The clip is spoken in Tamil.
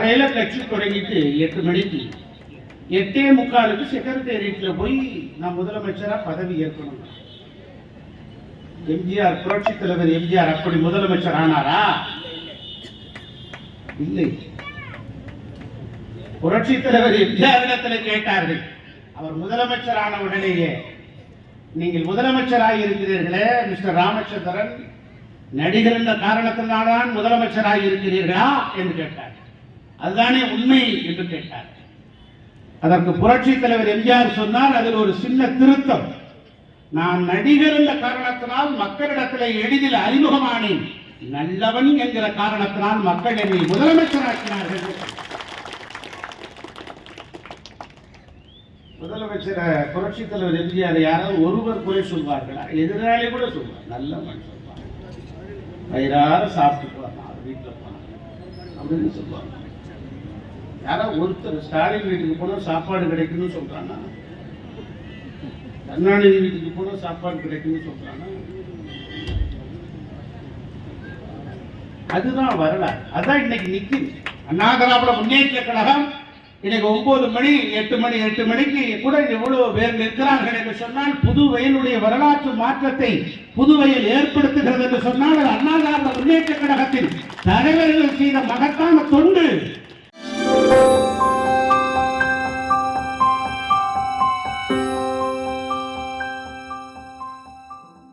காலையில கட்சி தொடங்கிட்டு 8 மணிக்கு 8:45 செக்ரட்டேரியட்ல போய் நான் முதலமைச்சரா பதவி ஏற்கணும். எம்ஜிஆர், புரட்சி தலைவர் எம்ஜிஆர் அப்படி முதலமைச்சர் ஆனாரா? இல்லை. புரட்சி தலைவர் எம்ஜிஆர் இடத்துல கேட்டார்கள். அவர் முதலமைச்சர் ஆன உடனேயே, நீங்கள் முதலமைச்சராக இருக்கிறீர்களே மிஸ்டர் ராமச்சந்திரன், நடிகர் என்ற காரணத்தினால்தான் முதலமைச்சராக இருக்கிறீர்களா என்று கேட்டார். அதுதானே உண்மை என்று கேட்டார். அதற்கு புரட்சி தலைவர் எம்ஜிஆர் சொன்னார், அதில் ஒரு சின்ன திருத்தம். நான் நடிகர் என்ற காரணத்தினால் மக்களிடத்தில் எளிதில் அறிமுகமானேன், நல்லவன் என்கிற காரணத்தினால் மக்கள் என்னை முதலமைச்சராக்கினார்கள். முதலமைச்சர் புரட்சி தலைவர் எம்ஜிஆர் யாராவது ஒருவர் குறை சொல்வார்களா? எதிராளி கூட சொல்வார், நல்ல மனுஷன், வயிறார சாப்பிட்டு போனார், வீட்டில் போனார் அப்படின்னு சொல்லுவாங்க. யாராவது ஒருத்தர் ஸ்டாலின் வீட்டுக்கு போனா சாப்பாடு கிடைக்குன்னு சொல்றானா? கருணாநிதி வீட்டுக்கு போனா சாப்பாடு கிடைக்குன்னு சொல்றானா? அதுதான் வரலாறு. அதான் இன்னைக்கு நிக்குது. அண்ணா திராவிட முன்னேற்ற கழகம் இன்னைக்கு 9 மணி 8 மணிக்கு கூட எவ்வளவு பேர் நிற்கிறார்கள் என்று சொன்னால், புதுவையினுடைய வரலாற்று மாற்றத்தை புதுவையில் ஏற்படுத்துகிறது என்று சொன்னால், அண்ணா திராவிட முன்னேற்ற கழகத்தின் தலைவர்கள் செய்த மகத்தான தொண்டு.